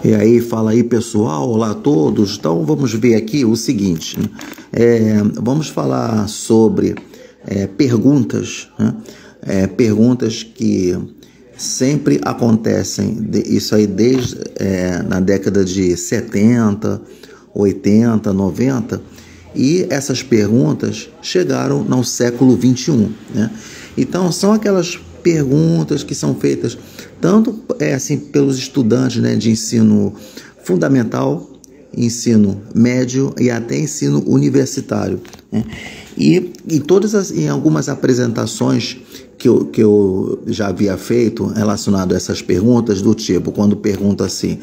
E aí, fala aí pessoal, olá a todos. Então vamos ver aqui o seguinte, né? Vamos falar sobre perguntas, né? Perguntas que sempre acontecem, isso aí desde na década de 70, 80, 90, e essas perguntas chegaram no século 21, né? Então são aquelas perguntas que são feitas tanto assim pelos estudantes, né, de ensino fundamental, ensino médio e até ensino universitário, né? E em algumas apresentações que eu já havia feito relacionado a essas perguntas, do tipo, quando pergunta assim,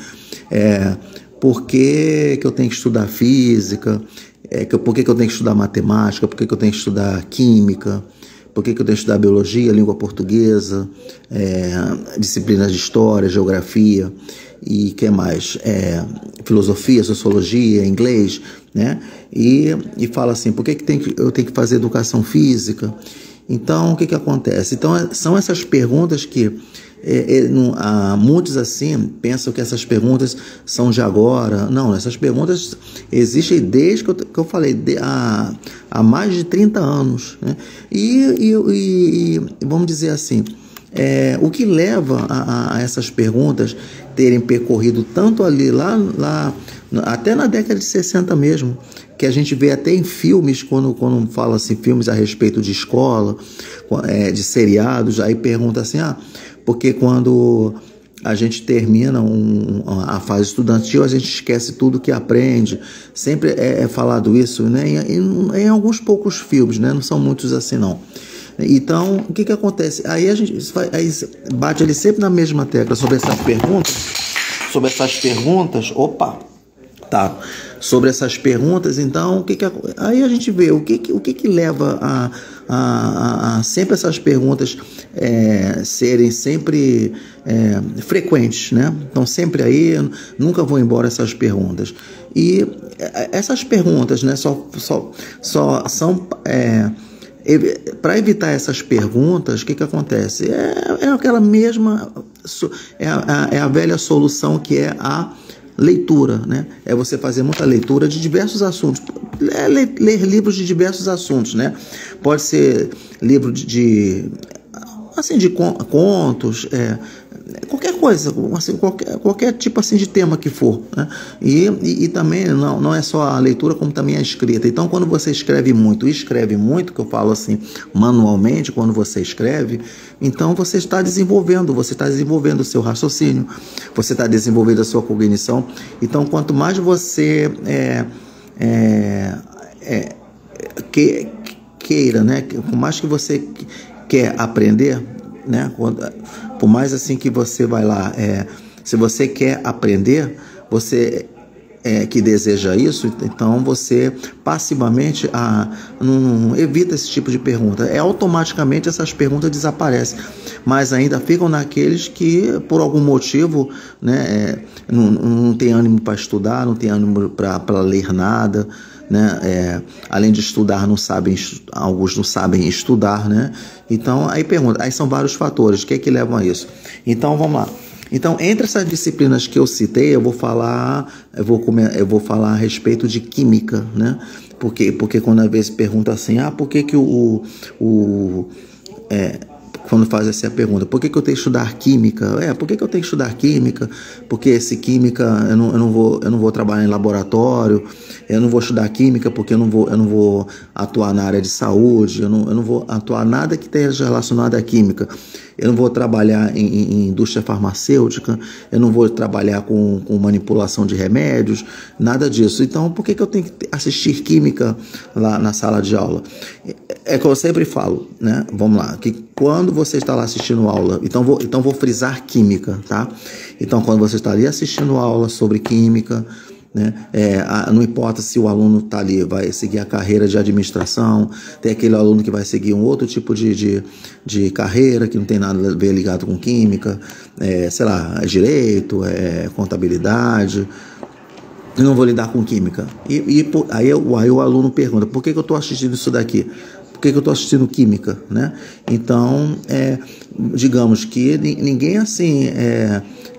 por que eu tenho que estudar física, por que eu tenho que estudar matemática, por que eu tenho que estudar química, por que eu tenho que estudar biologia, língua portuguesa, disciplinas de história, geografia e que mais? Filosofia, sociologia, inglês, né? E fala assim, por que eu tenho que fazer educação física? Então, o que acontece? Então, são essas perguntas que muitos assim pensam que essas perguntas são de agora. Não, essas perguntas existem desde que eu falei, há mais de 30 anos, né? E vamos dizer assim, o que leva a essas perguntas terem percorrido tanto ali, lá até na década de 60 mesmo, que a gente vê até em filmes, quando fala assim, filmes a respeito de escola, de seriados, aí pergunta assim, porque quando a gente termina a fase estudantil, a gente esquece tudo que aprende. Sempre é falado isso, né? Em alguns poucos filmes, né? Não são muitos assim, não. Então, o que acontece? Aí a gente bate ali sempre na mesma tecla sobre essas perguntas. Opa! Tá. Sobre essas perguntas, então, aí a gente vê o que leva a sempre essas perguntas serem sempre frequentes, né? Então, sempre aí, nunca vão embora essas perguntas. E essas perguntas, né, só são para evitar essas perguntas, o que acontece? É aquela mesma, é a velha solução, que é a leitura, né? É você fazer muita leitura de diversos assuntos, ler livros de diversos assuntos, né? Pode ser livro de contos, qualquer coisa, assim, qualquer tipo assim de tema que for, né? E também não é só a leitura, como também a escrita. Então, quando você escreve muito, que eu falo assim, manualmente, quando você escreve, então você está desenvolvendo o seu raciocínio, você está desenvolvendo a sua cognição. Então, quanto mais você queira, né? Por mais que você quer aprender, né? Por mais assim que você vai lá, se você quer aprender, você que deseja isso, então você passivamente não evita esse tipo de pergunta. Automaticamente essas perguntas desaparecem, mas ainda ficam naqueles que por algum motivo, né, não tem ânimo para estudar, não tem ânimo para ler nada, né? Além de estudar, alguns não sabem estudar, né? Então aí são vários fatores, o que é que levam a isso? Então vamos lá. Então, entre essas disciplinas que eu citei, eu vou falar a respeito de química, né? Porque quando às vezes pergunta assim, por que quando faz essa pergunta, por que eu tenho que estudar química? Por que eu tenho que estudar química? Porque química eu não vou trabalhar em laboratório, eu não vou estudar química porque eu não vou atuar na área de saúde, eu não vou atuar nada que esteja relacionado à química. Eu não vou trabalhar em indústria farmacêutica, eu não vou trabalhar com manipulação de remédios, nada disso. Então, por que eu tenho que assistir química lá na sala de aula? É que eu sempre falo, né? Vamos lá, que quando você está lá assistindo aula, então vou frisar química, tá? Então, quando você está ali assistindo aula sobre química, né? Não importa se o aluno está ali, vai seguir a carreira de administração, tem aquele aluno que vai seguir um outro tipo de carreira que não tem nada a ver ligado com química, sei lá, direito, contabilidade. Eu não vou lidar com química. Aí o aluno pergunta, por que eu estou assistindo isso daqui? Por que eu estou assistindo química, né? Então, digamos que ninguém assim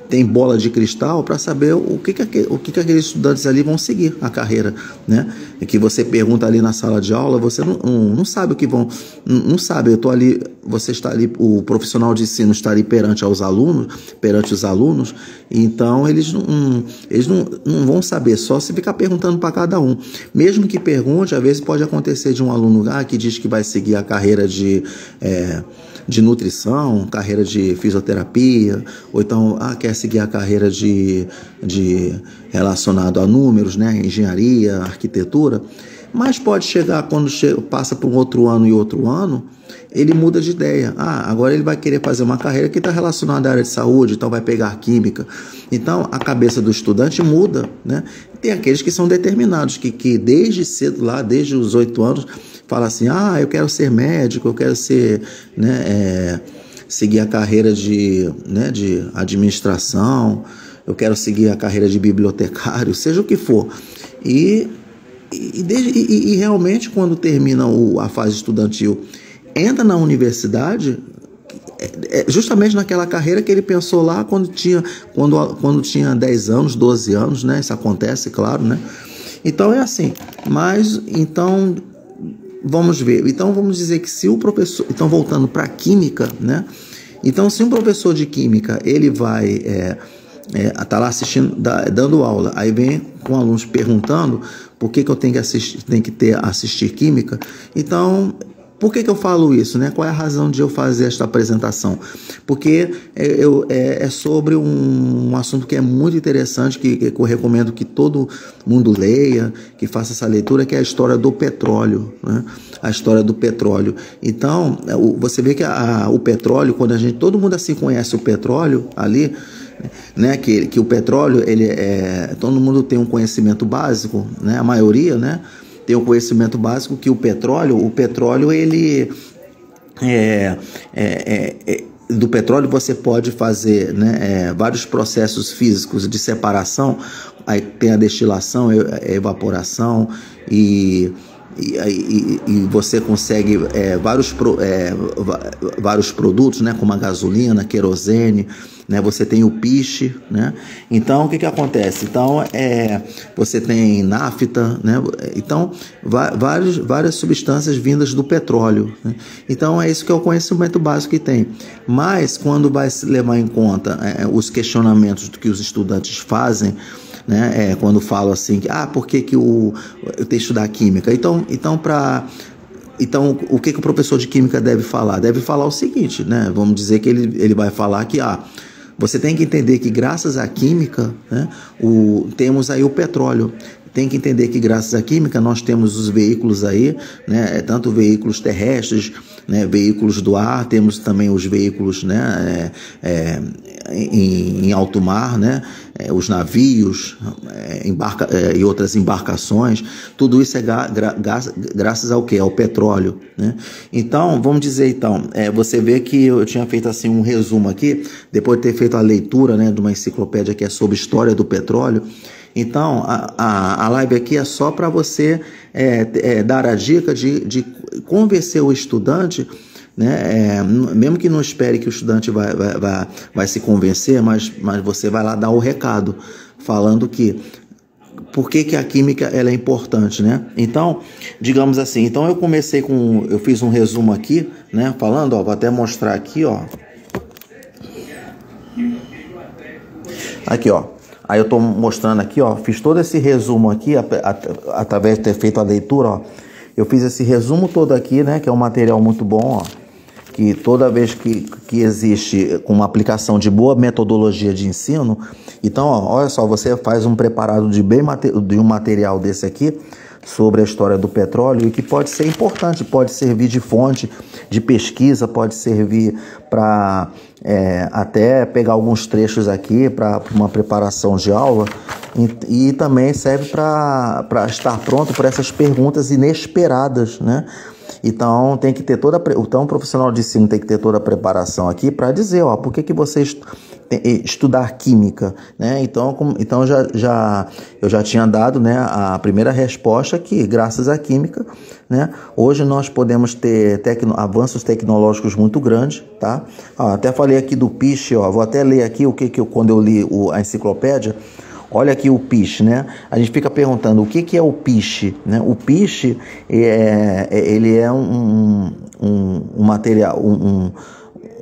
tem bola de cristal para saber o que aqueles estudantes ali vão seguir a carreira, né? É que você pergunta ali na sala de aula, você não sabe o que vão, não sabe. Eu tô ali, você está ali, o profissional de ensino está ali perante os alunos, então eles não vão saber, só se ficar perguntando para cada um. Mesmo que pergunte, às vezes pode acontecer de um aluno que diz que vai seguir a carreira de nutrição, carreira de fisioterapia, ou então quer seguir a carreira de relacionado a números, né, engenharia, arquitetura, mas pode chegar quando passa por um outro ano e outro ano, ele muda de ideia. Agora ele vai querer fazer uma carreira que está relacionada à área de saúde, então vai pegar química. Então a cabeça do estudante muda, né? Tem aqueles que são determinados, que desde cedo, lá desde os 8 anos, fala assim, eu quero ser médico, eu quero ser, né, seguir a carreira de administração, eu quero seguir a carreira de bibliotecário, seja o que for. E realmente, quando termina a fase estudantil, entra na universidade, justamente naquela carreira que ele pensou lá quando tinha 10 anos, 12 anos, né? Isso acontece, claro, né? Então é assim, mas então vamos ver. Então vamos dizer que se o professor, então voltando para a química, né? Então se um professor de química, ele vai tá lá assistindo, dando aula, aí vem com alunos perguntando por que eu tenho que assistir química. Então, por que eu falo isso, né? Qual é a razão de eu fazer esta apresentação? Porque é sobre um assunto que é muito interessante, que eu recomendo que todo mundo leia, que faça essa leitura, que é a história do petróleo, né? A história do petróleo. Então, você vê que o petróleo, quando todo mundo assim conhece o petróleo ali, né, que o petróleo, todo mundo tem um conhecimento básico, né? A maioria, né, tem um conhecimento básico que o petróleo ele do petróleo você pode fazer, né, vários processos físicos de separação. Aí tem a destilação, a evaporação e você consegue vários produtos, né, como a gasolina, querosene, né, você tem o piche, né? Então o que acontece? Então você tem nafta, né? Então várias substâncias vindas do petróleo, né? Então é isso que é o conhecimento básico que tem. Mas quando vai se levar em conta os questionamentos que os estudantes fazem, né, quando falam assim, por que eu tenho que estudar química? Então o que o professor de química deve falar? Deve falar o seguinte, né? Vamos dizer que ele vai falar que você tem que entender que graças à química, né, temos aí o petróleo. Tem que entender que graças à química nós temos os veículos aí, né, tanto veículos terrestres, né, veículos do ar, temos também os veículos, né, em alto mar, né, os navios e outras embarcações. Tudo isso é graças ao quê? Ao petróleo, né? Então, vamos dizer, você vê que eu tinha feito assim um resumo aqui, depois de ter feito a leitura, né, de uma enciclopédia que é sobre história do petróleo. Então, a live aqui é só para você dar a dica de convencer o estudante, né? Mesmo que não espere que o estudante vai se convencer, mas você vai lá dar o recado, falando que por que a química ela é importante, né? Então, digamos assim, eu fiz um resumo aqui, né? Falando, vou até mostrar aqui, Aqui, Aí eu estou mostrando aqui, fiz todo esse resumo aqui, através de ter feito a leitura, eu fiz esse resumo todo aqui, né, que é um material muito bom, que toda vez que existe com uma aplicação de boa metodologia de ensino, então, olha só, você faz um preparado de um material desse aqui, sobre a história do petróleo, e que pode ser importante, pode servir de fonte de pesquisa, pode servir para até pegar alguns trechos aqui para uma preparação de aula, e também serve para estar pronto para essas perguntas inesperadas, né? Então tem que ter o profissional de ensino tem que ter toda a preparação aqui para dizer, por que você estudar química, né? Então eu já tinha dado, né, a primeira resposta que, graças à química, né, hoje nós podemos ter avanços tecnológicos muito grandes, tá? Até falei aqui do piche, vou até ler aqui quando eu li a enciclopédia. Olha aqui o piche, né? A gente fica perguntando o que é o piche, né? O piche ele é um material,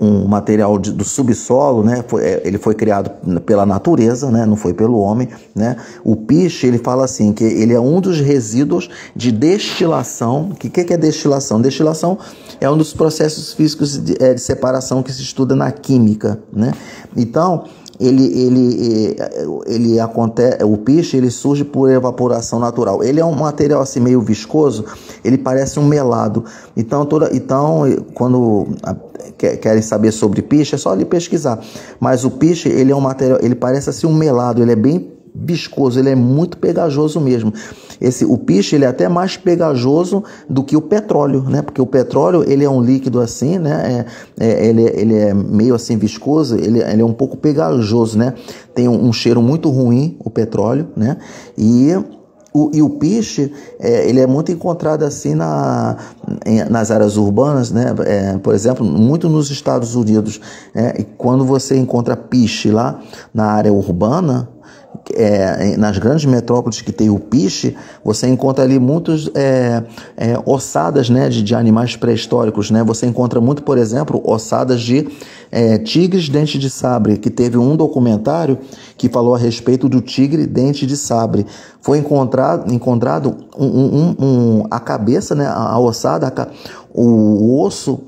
um material do subsolo, né? Ele foi criado pela natureza, né? Não foi pelo homem, né? O piche, ele fala assim, que ele é um dos resíduos de destilação. O que é destilação? Destilação é um dos processos físicos de separação que se estuda na química, né? Então, ele acontece, o piche, ele surge por evaporação natural. Ele é um material assim meio viscoso, ele parece um melado. Então quando querem saber sobre piche, é só ali pesquisar. Mas o piche, ele é um material, ele parece assim um melado, ele é bem viscoso, ele é muito pegajoso mesmo. O piche, ele é até mais pegajoso do que o petróleo, né? Porque o petróleo, ele é um líquido assim, né? Ele é meio assim viscoso, ele é um pouco pegajoso, né? Tem um cheiro muito ruim, o petróleo, né? E o piche, ele é muito encontrado assim nas áreas urbanas, né? Por exemplo, muito nos Estados Unidos. E quando você encontra piche lá na área urbana, nas grandes metrópoles que tem o piche, você encontra ali muitas ossadas, né, de animais pré-históricos, né? Você encontra muito, por exemplo, ossadas de tigres dente de sabre, que teve um documentário que falou a respeito do tigre dente de sabre. Foi encontrado a cabeça, né, a ossada, o osso,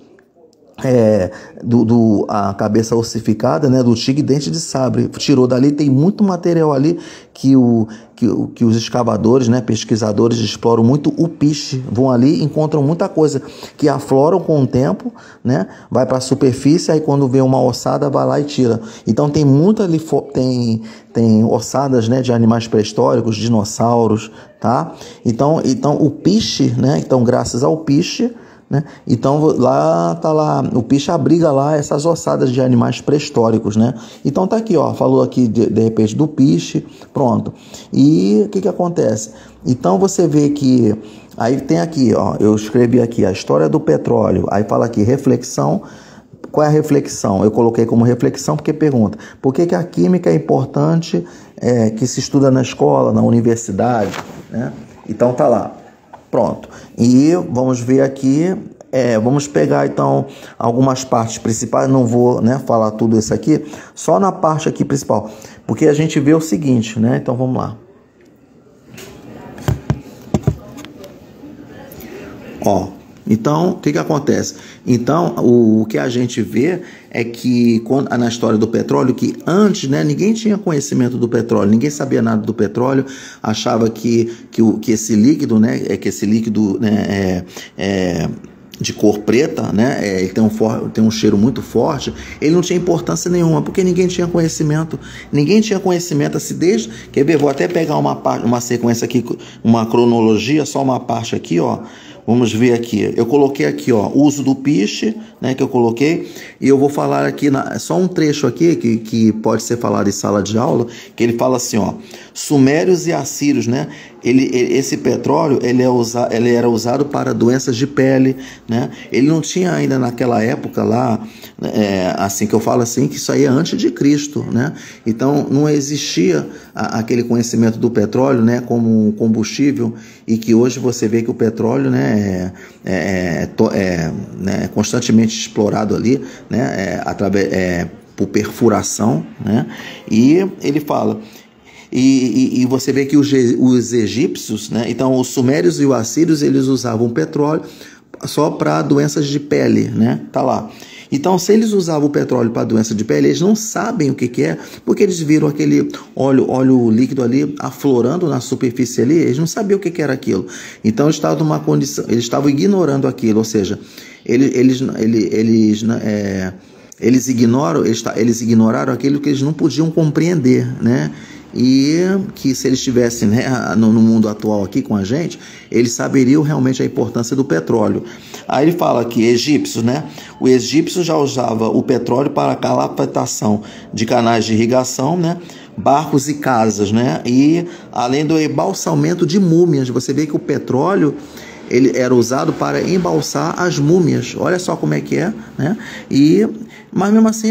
a cabeça ossificada, né, do tigre dente de sabre. Tirou dali, tem muito material ali que os escavadores, né, pesquisadores exploram muito o piche, vão ali, encontram muita coisa que afloram com o tempo, né, vai para a superfície, aí quando vê uma ossada vai lá e tira. Então tem muito ali, tem ossadas, né, de animais pré-históricos, dinossauros, tá? Então o piche, né, então graças ao piche, né? Então lá o piche abriga lá essas ossadas de animais pré-históricos, né? Então tá aqui, falou aqui de repente do piche, pronto. E o que acontece? Então você vê que aí tem aqui, eu escrevi aqui a história do petróleo, aí fala aqui reflexão. Qual é a reflexão? Eu coloquei como reflexão porque pergunta: por que a química é importante, que se estuda na escola, na universidade, né? Então tá lá. Pronto. E vamos ver aqui, vamos pegar então algumas partes principais, não vou, né, falar tudo isso aqui, só na parte aqui principal, porque a gente vê o seguinte, né? Então vamos lá. Então, o que acontece? Então, o que a gente vê é que, na história do petróleo, que antes, né, ninguém tinha conhecimento do petróleo, ninguém sabia nada do petróleo, achava que esse líquido, né, de cor preta, né, ele tem um cheiro muito forte, ele não tinha importância nenhuma, porque ninguém tinha conhecimento assim, quer ver, vou até pegar uma sequência aqui, uma cronologia, só uma parte aqui, vamos ver aqui, eu coloquei aqui, uso do piche, né, que eu coloquei, e eu vou falar aqui, só um trecho aqui, que pode ser falado em sala de aula, que ele fala assim, sumérios e assírios, né, esse petróleo, ele era usado para doenças de pele, né, ele não tinha ainda naquela época lá, assim que eu falo assim, que isso aí é antes de Cristo, né, então não existia aquele conhecimento do petróleo, né, como um combustível, e que hoje você vê que o petróleo, né, é constantemente explorado ali, né, por perfuração, né, e ele fala, e você vê que os egípcios, né, então os sumérios e os assírios, eles usavam petróleo só para doenças de pele, né, tá lá. Então, se eles usavam o petróleo para doença de pele, eles não sabem o que é, porque eles viram aquele óleo líquido ali aflorando na superfície ali, eles não sabiam o que era aquilo. Então, eles estavam numa condição, eles estavam ignorando aquilo, ou seja, eles ignoraram aquilo que eles não podiam compreender, né? e que se eles estivessem, né, no mundo atual aqui com a gente, eles saberiam realmente a importância do petróleo. Aí ele fala que egípcios, né? O egípcio já usava o petróleo para a calafetação de canais de irrigação, né? Barcos e casas, né? E além do embalsamento de múmias. Você vê que o petróleo ele era usado para embalsar as múmias. Olha só como é que é, né? Mas mesmo assim,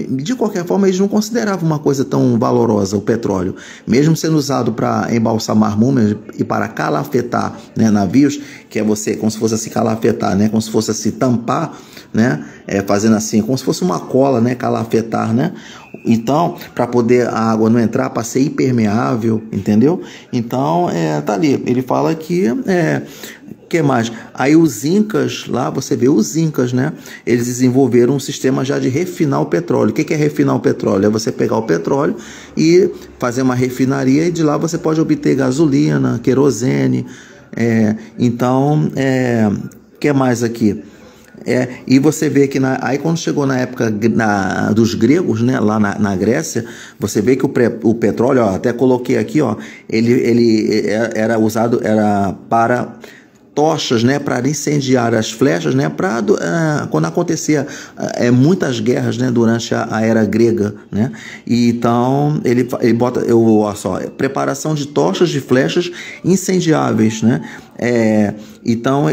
de qualquer forma, eles não consideravam uma coisa tão valorosa o petróleo. Mesmo sendo usado para embalsamar múmias e para calafetar, né, navios, que é você, como se fosse assim, calafetar, né? Como se fosse assim, tampar, né? Fazendo assim, como se fosse uma cola, né? Calafetar, né? Então, para poder a água não entrar, para ser impermeável, entendeu? Então, tá ali. Ele fala que que mais? Aí os incas, lá você vê os incas, né? Eles desenvolveram um sistema já de refinar o petróleo. O que é refinar o petróleo? É você pegar o petróleo e fazer uma refinaria e de lá você pode obter gasolina, querosene. Então, o que mais aqui? E você vê que aí quando chegou na época dos gregos, né, lá na Grécia, você vê que o petróleo, ó, até coloquei aqui, ó, ele era usado para tochas, né, para incendiar as flechas, né, quando acontecia muitas guerras, né, durante a era grega, né, e então ele bota, olha só, preparação de tochas de flechas incendiáveis, né, então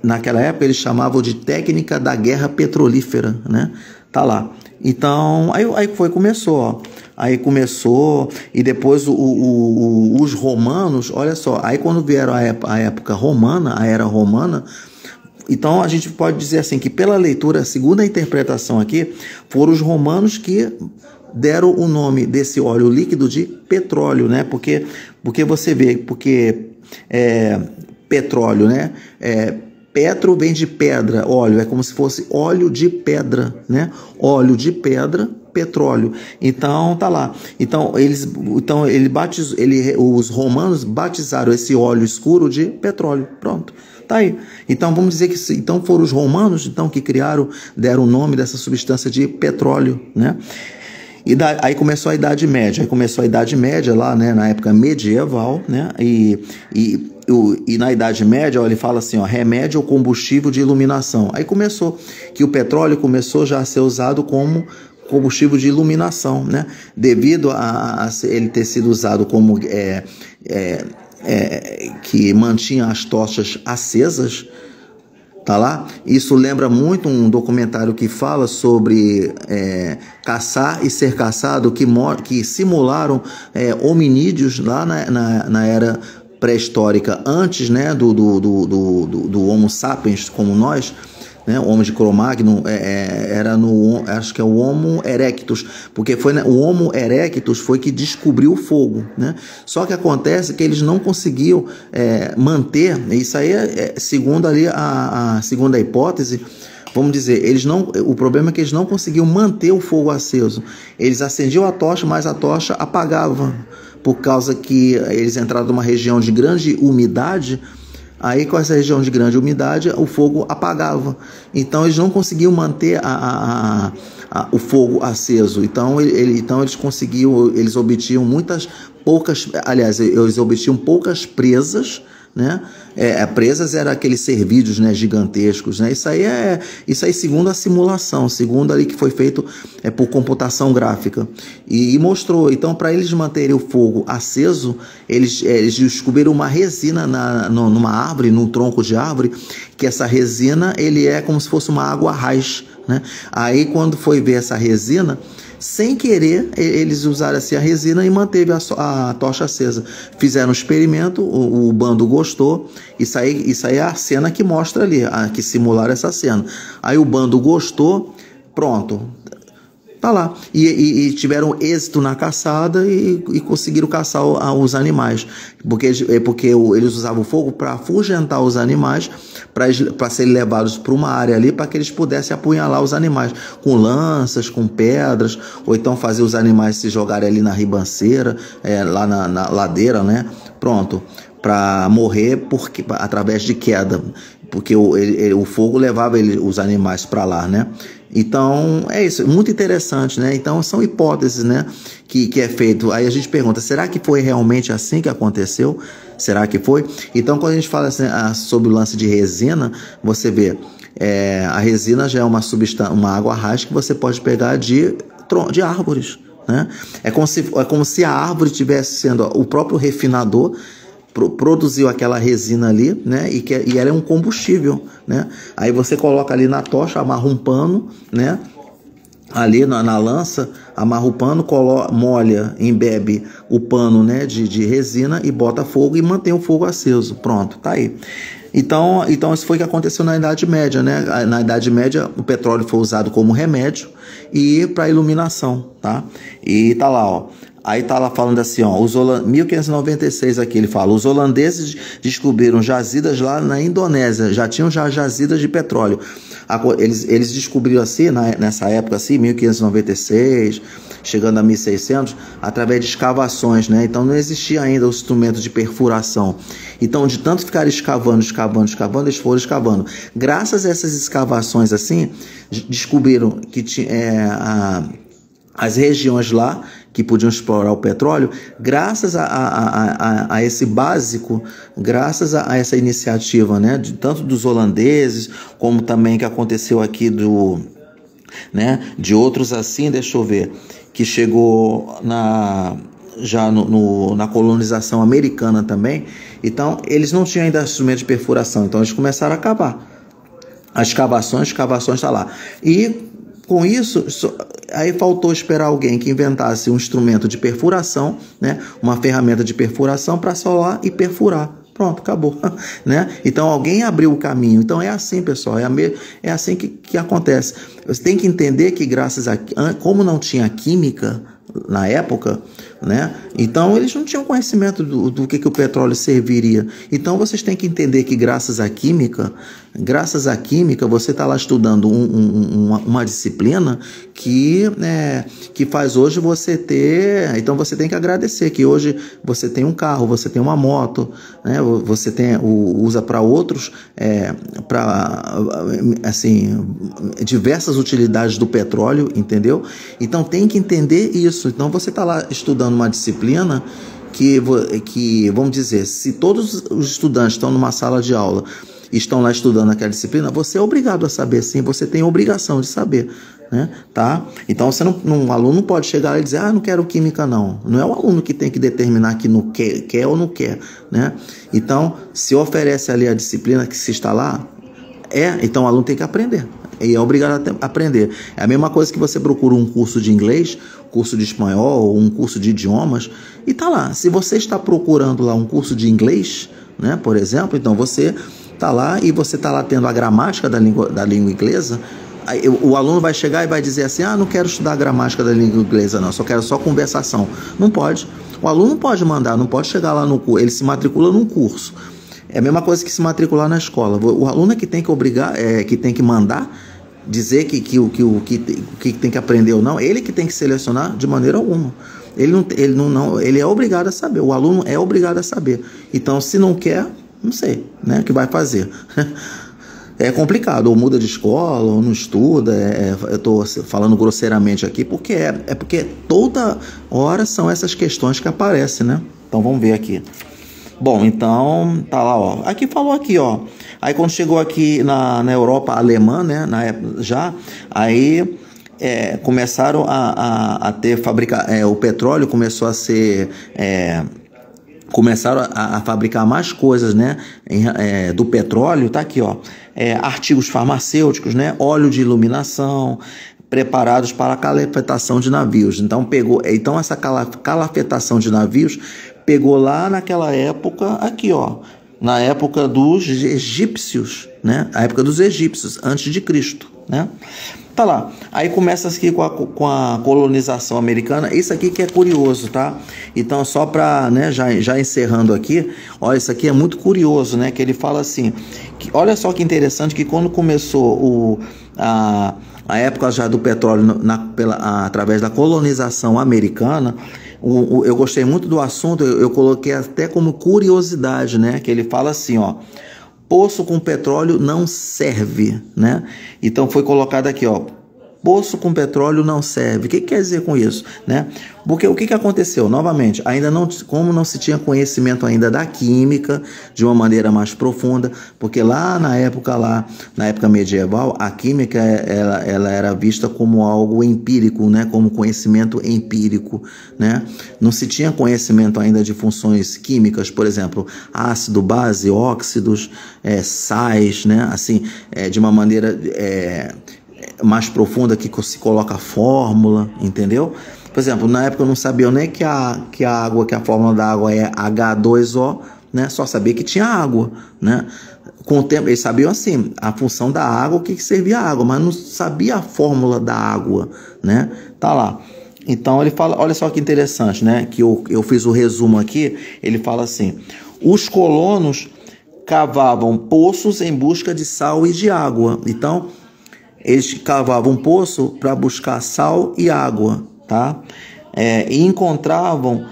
naquela época eles chamavam de técnica da guerra petrolífera, né, tá lá. Então aí começou, ó. Aí começou, e depois os romanos, olha só, aí quando vieram a época romana, a era romana, então a gente pode dizer assim, que pela leitura, segundo a interpretação aqui, foram os romanos que deram o nome desse óleo líquido de petróleo, né? Porque você vê, petróleo, né? Petro vem de pedra, óleo, é como se fosse óleo de pedra, né? Óleo de pedra, petróleo. Então tá lá. Então os romanos batizaram esse óleo escuro de petróleo. Pronto. Tá aí. Então vamos dizer que então foram os romanos então que deram o nome dessa substância de petróleo, né? Aí começou a Idade Média. Aí começou a Idade Média lá, né, na época medieval, né? E na Idade Média, ó, ele fala assim, ó, remédio ou combustível de iluminação. Aí começou que o petróleo começou já a ser usado como combustível de iluminação, né? Devido a ele ter sido usado como que mantinha as tochas acesas, tá lá? Isso lembra muito um documentário que fala sobre caçar e ser caçado, que simularam hominídeos lá na era pré-histórica, antes, né, do Homo sapiens como nós, né, o Homo de Cro-Magnon, acho que é o Homo erectus, porque foi, né, o Homo erectus foi que descobriu o fogo, né? Só que acontece que eles não conseguiam manter, isso aí segundo ali segundo a hipótese, vamos dizer, o problema é que eles não conseguiam manter o fogo aceso. Eles acendiam a tocha, mas a tocha apagava, por causa que eles entraram numa região de grande umidade. Aí com essa região de grande umidade o fogo apagava, então eles não conseguiam manter o fogo aceso. Então eles obtinham eles obtinham poucas presas, né? Presas eram aqueles cervídeos, né, gigantescos, né? Isso aí segundo a simulação, segundo ali que foi feito por computação gráfica, e mostrou. Então, para eles manterem o fogo aceso, eles descobriram uma resina numa árvore, num tronco de árvore, que essa resina ele é como se fosse uma água raiz, né? Aí quando foi ver essa resina, sem querer, eles usaram assim a resina e manteve a tocha acesa. Fizeram um experimento, o bando gostou. Isso aí é a cena que mostra ali, que simularam essa cena. Aí o bando gostou, pronto. Tá lá. E tiveram êxito na caçada e conseguiram caçar os animais. Porque eles usavam o fogo para afugentar os animais, para serem levados para uma área ali, para que eles pudessem apunhalar os animais com lanças, com pedras, ou então fazer os animais se jogarem ali na ribanceira, lá na ladeira, né? Pronto. Para morrer através de queda. Porque o fogo levava os animais para lá, né? Então, é isso, muito interessante, né? Então, são hipóteses, né, que é feito. Aí a gente pergunta, será que foi realmente assim que aconteceu? Será que foi? Então, quando a gente fala assim, sobre o lance de resina, você vê, a resina já é uma água rasa que você pode pegar de árvores, né? É como se a árvore tivesse sendo o próprio refinador, produziu aquela resina ali, né? E ela é um combustível, né? Aí você coloca ali na tocha, amarra um pano, né? Ali na lança, amarra o pano, molha, embebe o pano, né, de resina e bota fogo e mantém o fogo aceso. Pronto, tá aí. Então isso foi o que aconteceu na Idade Média, né? Na Idade Média o petróleo foi usado como remédio e para iluminação, tá? E tá lá, ó. Aí tá lá falando assim, ó, 1596 aqui ele fala, os holandeses descobriram jazidas lá na Indonésia, já tinham jazidas de petróleo. Eles descobriram assim, nessa época assim, 1596, chegando a 1600, através de escavações, né? Então não existia ainda o instrumento de perfuração. Então, de tanto ficar escavando, eles foram escavando. Graças a essas escavações assim, descobriram que as regiões lá que podiam explorar o petróleo, graças a esse básico, graças a essa iniciativa, né, tanto dos holandeses, como também que aconteceu aqui de outros assim, deixa eu ver, que chegou já na colonização americana também. Então, eles não tinham ainda instrumento de perfuração, então eles começaram a cavar. As escavações está lá. E com isso, aí faltou esperar alguém que inventasse um instrumento de perfuração, né? Uma ferramenta de perfuração para solar e perfurar. Pronto, acabou, né? Então alguém abriu o caminho. Então é assim, pessoal, é assim que acontece. Você tem que entender que como não tinha química na época, né? Então eles não tinham conhecimento do que o petróleo serviria. Então vocês têm que entender que graças à química você está lá estudando uma disciplina que faz hoje você ter. Então você tem que agradecer que hoje você tem um carro, você tem uma moto, né? Você usa para outros, para assim, diversas utilidades do petróleo, entendeu? Então tem que entender isso. Então você está lá estudando uma disciplina que, vamos dizer, se todos os estudantes estão numa sala de aula e estão lá estudando aquela disciplina, você é obrigado a saber, sim, você tem a obrigação de saber, né? Tá? Então um aluno não pode chegar lá e dizer, não quero química não. Não é o aluno que tem que determinar que não quer ou não quer, né? Então, se oferece ali a disciplina que se está lá, então o aluno tem que aprender. E é obrigado a aprender. É a mesma coisa que você procura um curso de inglês, curso de espanhol, ou um curso de idiomas, e tá lá. Se você está procurando lá um curso de inglês, né, por exemplo, então você tá lá e você tá lá tendo a gramática da língua inglesa, aí o aluno vai chegar e vai dizer assim, não quero estudar a gramática da língua inglesa não, só quero só conversação. Não pode. O aluno não pode mandar, não pode chegar lá no curso, ele se matricula num curso. É a mesma coisa que se matricular na escola. O aluno é que tem que obrigar, que tem que mandar, dizer o que tem que aprender ou não. Ele que tem que selecionar de maneira alguma. Ele é obrigado a saber. O aluno é obrigado a saber. Então, se não quer, não sei, né, o que vai fazer. É complicado, ou muda de escola, ou não estuda. Eu estou falando grosseiramente aqui, porque porque toda hora são essas questões que aparecem, né? Então, vamos ver aqui. Bom, então, tá lá, ó. Aqui falou aqui, ó. Aí quando chegou aqui na Europa alemã, né, na época já, aí começaram a ter o petróleo começou a ser começaram a fabricar mais coisas, né, do petróleo, tá aqui, ó, artigos farmacêuticos, né, óleo de iluminação, preparados para a calafetação de navios. Então essa calafetação de navios pegou lá naquela época, aqui, ó, na época dos egípcios, né, a época dos egípcios, antes de Cristo, né. Tá lá. Aí começa aqui com a colonização americana. Isso aqui que é curioso, tá? Então, só para, né, já encerrando aqui, olha, isso aqui é muito curioso, né? Que ele fala assim, olha só que interessante, que quando começou a época já do petróleo através da colonização americana, eu gostei muito do assunto, eu coloquei até como curiosidade, né? Que ele fala assim, ó, poço com petróleo não serve, né? Então foi colocado aqui, ó, Poço com petróleo não serve. O que quer dizer com isso, né? Porque o que aconteceu? Novamente, ainda não, como não se tinha conhecimento ainda da química de uma maneira mais profunda, porque na época medieval, a química ela era vista como algo empírico, né? Como conhecimento empírico, né? Não se tinha conhecimento ainda de funções químicas, por exemplo, ácido, base, óxidos, sais, né? Assim, de uma maneira mais profunda que se coloca a fórmula, entendeu? Por exemplo, na época eu não sabia nem que a fórmula da água é H2O, né? Só sabia que tinha água, né? Com o tempo, eles sabiam assim, a função da água, o que servia a água, mas não sabia a fórmula da água, né? Tá lá. Então ele fala, olha só que interessante, né? Que eu fiz o resumo aqui, ele fala assim: os colonos cavavam poços em busca de sal e de água. Então, eles cavavam um poço para buscar sal e água, tá? E encontravam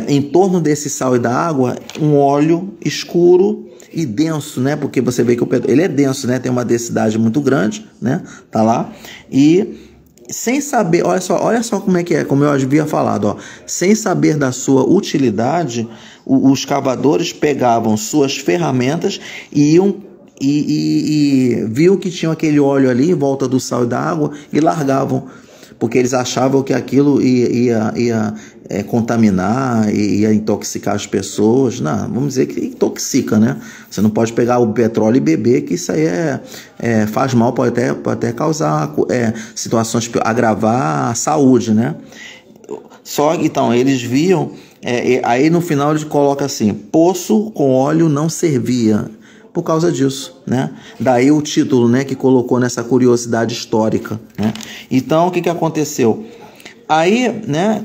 em torno desse sal e da água um óleo escuro e denso, né? Porque você vê que ele é denso, né? Tem uma densidade muito grande, né? Tá lá. E sem saber, olha só como é que é, como eu havia falado, ó. Sem saber da sua utilidade, os cavadores pegavam suas ferramentas e iam e viu que tinha aquele óleo ali em volta do sal e da água e largavam, porque eles achavam que aquilo ia contaminar, ia intoxicar as pessoas. Não, vamos dizer que intoxica, né? Você não pode pegar o petróleo e beber, que isso aí faz mal, pode até causar situações, agravar a saúde, né? Só que então eles viam, aí no final eles colocam assim: poço com óleo não servia. Por causa disso, né? Daí o título, né, que colocou nessa curiosidade histórica, né? Então, o que aconteceu? Aí, né,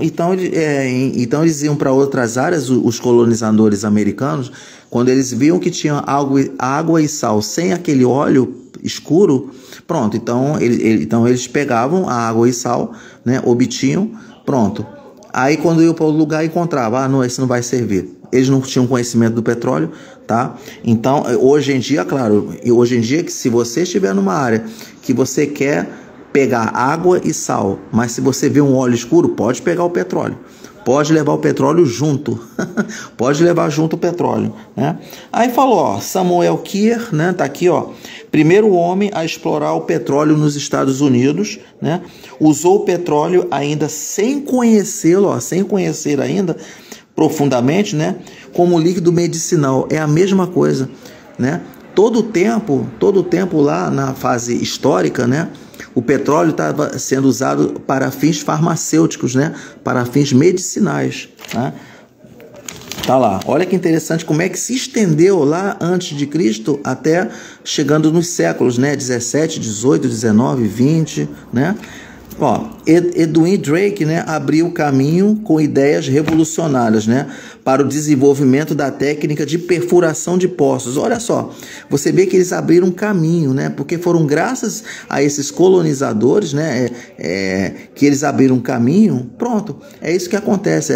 então eles iam para outras áreas, os colonizadores americanos, quando eles viam que tinha água e sal sem aquele óleo escuro, pronto, então eles pegavam a água e sal, né, obtinham, pronto. Aí quando iam para o lugar encontrava, não, esse não vai servir. Eles não tinham conhecimento do petróleo, tá? Então, hoje em dia, claro, que se você estiver numa área que você quer pegar água e sal, mas se você vê um óleo escuro, pode pegar o petróleo. Pode levar o petróleo junto. Pode levar junto o petróleo, né? Aí falou, ó, Samuel Kier, né? Tá aqui, ó. Primeiro homem a explorar o petróleo nos Estados Unidos, né? Usou o petróleo ainda sem conhecê-lo, ó, sem conhecer ainda profundamente, né? Como líquido medicinal. É a mesma coisa, né? Todo o tempo lá na fase histórica, né? O petróleo estava sendo usado para fins farmacêuticos, né? Para fins medicinais, né? Tá lá. Olha que interessante como é que se estendeu lá antes de Cristo até chegando nos séculos, né? 17, 18, 19, 20, né? Ó, Edwin Drake, né, abriu o caminho com ideias revolucionárias, né, para o desenvolvimento da técnica de perfuração de poços. Olha só, você vê que eles abriram um caminho, né, porque foram graças a esses colonizadores, né, que eles abriram um caminho. Pronto, é isso que acontece,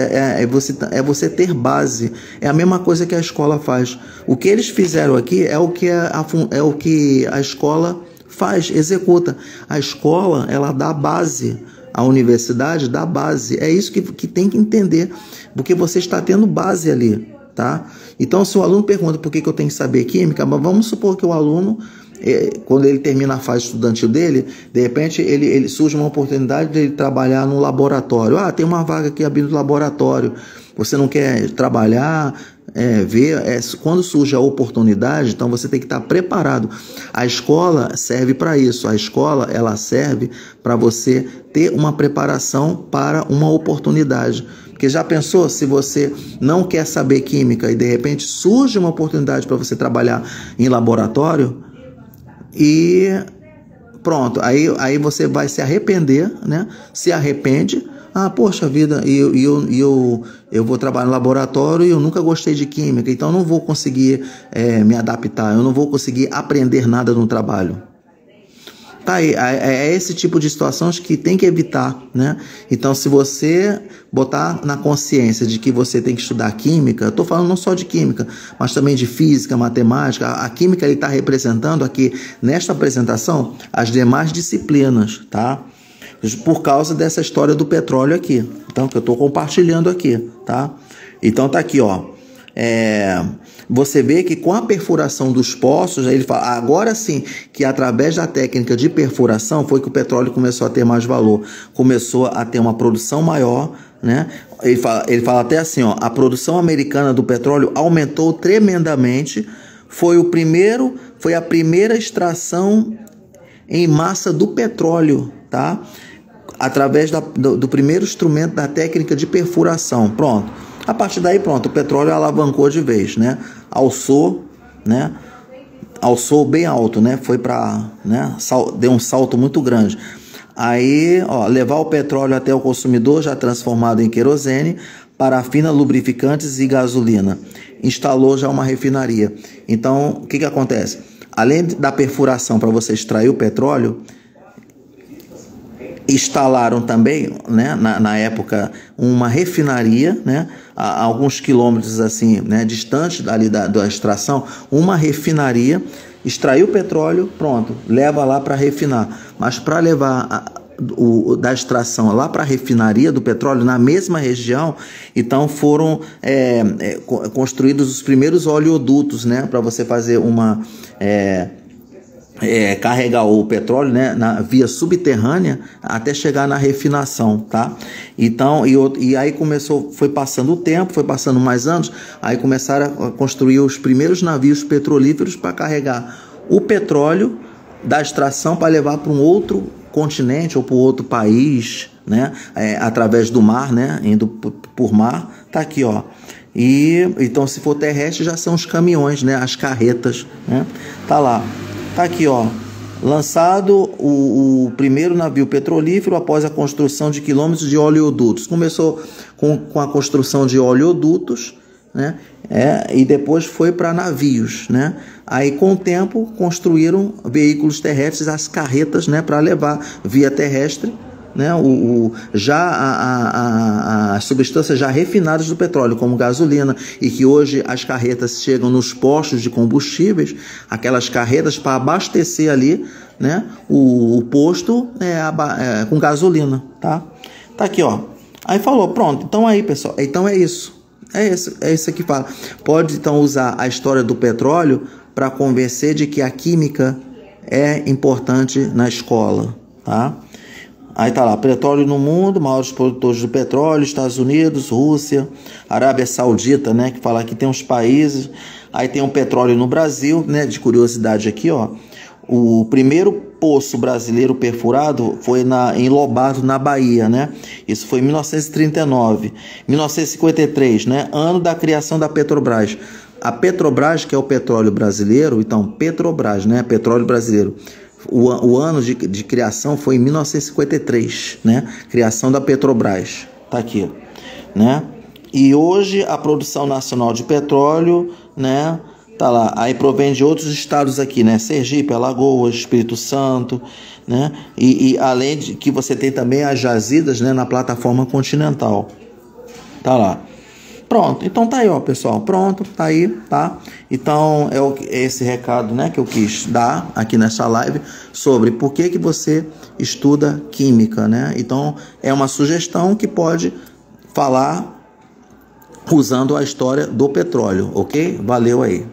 você ter base. É a mesma coisa que a escola faz. O que eles fizeram aqui é o que a escola faz, executa. A escola, ela dá base, a universidade dá base. É isso que tem que entender, porque você está tendo base ali, tá? Então, se o aluno pergunta por que eu tenho que saber química, mas vamos supor que o aluno, quando ele termina a fase estudantil dele, de repente ele surge uma oportunidade de ele trabalhar no laboratório. Ah, tem uma vaga aqui abrindo no laboratório. Você não quer trabalhar, quando surge a oportunidade, então você tem que estar preparado. A escola serve para isso. A escola, ela serve para você ter uma preparação para uma oportunidade. Porque já pensou se você não quer saber química e de repente surge uma oportunidade para você trabalhar em laboratório e pronto, aí você vai se arrepender, né? Se arrepende. Ah, poxa vida, eu vou trabalhar no laboratório e eu nunca gostei de química, então eu não vou conseguir me adaptar, eu não vou conseguir aprender nada no trabalho. Tá aí, é esse tipo de situações que tem que evitar, né? Então, se você botar na consciência de que você tem que estudar química, eu tô falando não só de química, mas também de física, matemática, a química ele está representando aqui, nesta apresentação, as demais disciplinas, tá? Por causa dessa história do petróleo aqui, então, que eu estou compartilhando aqui, tá? Então, tá aqui, ó. Você vê que com a perfuração dos poços, ele fala, agora sim, que através da técnica de perfuração foi que o petróleo começou a ter mais valor, começou a ter uma produção maior, né? Ele fala até assim, ó, a produção americana do petróleo aumentou tremendamente, foi a primeira extração em massa do petróleo, tá? Através do primeiro instrumento da técnica de perfuração, pronto. A partir daí, pronto, o petróleo alavancou de vez, né? Alçou, né? Alçou bem alto, né? Foi para, né? Deu um salto muito grande. Aí, ó, levar o petróleo até o consumidor já transformado em querosene, parafina, lubrificantes e gasolina. Instalou já uma refinaria. Então, o que acontece? Além da perfuração para você extrair o petróleo, instalaram também, né, na época, uma refinaria, né, a alguns quilômetros assim, né, distante ali da extração, uma refinaria, extraiu o petróleo, pronto, leva lá para refinar. Mas para levar da extração lá para a refinaria do petróleo, na mesma região, então foram construídos os primeiros oleodutos, né, para você fazer uma... carregar o petróleo, né, na via subterrânea até chegar na refinação, tá? Então, e aí foi passando o tempo, foi passando mais anos, aí começaram a construir os primeiros navios petrolíferos para carregar o petróleo da extração para levar para um outro continente ou para outro país, né, através do mar, né, indo por mar, tá aqui, ó. E então, se for terrestre, já são os caminhões, né, as carretas, né, tá lá. Tá aqui, ó, lançado o primeiro navio petrolífero após a construção de quilômetros de oleodutos. Começou com a construção de oleodutos, né? E depois foi para navios, né? Aí, com o tempo, construíram veículos terrestres, as carretas, né, para levar via terrestre, né, as substâncias já refinadas do petróleo, como gasolina, e que hoje as carretas chegam nos postos de combustíveis, aquelas carretas para abastecer ali, né, o posto com gasolina, tá? Tá aqui, ó. Aí falou, pronto, então aí, pessoal, então é isso. É isso que fala. Pode então usar a história do petróleo para convencer de que a química é importante na escola, tá? Aí tá lá, petróleo no mundo, maiores produtores de petróleo, Estados Unidos, Rússia, Arábia Saudita, né, que fala que tem uns países. Aí tem um petróleo no Brasil, né, de curiosidade aqui, ó. O primeiro poço brasileiro perfurado foi em Lobato, na Bahia, né? Isso foi em 1939. 1953, né, ano da criação da Petrobras. A Petrobras, que é o petróleo brasileiro, então Petrobras, né, petróleo brasileiro. O ano de criação foi em 1953, né? Criação da Petrobras, tá aqui, né? E hoje a produção nacional de petróleo, né? Tá lá, aí provém de outros estados aqui, né? Sergipe, Alagoas, Espírito Santo, né? E além de que você tem também as jazidas, né, na plataforma continental, tá lá. Pronto, então tá aí, ó, pessoal, pronto, tá aí, tá? Então é esse recado, né, que eu quis dar aqui nessa live sobre por que você estuda química, né? Então é uma sugestão que pode falar usando a história do petróleo, ok? Valeu aí.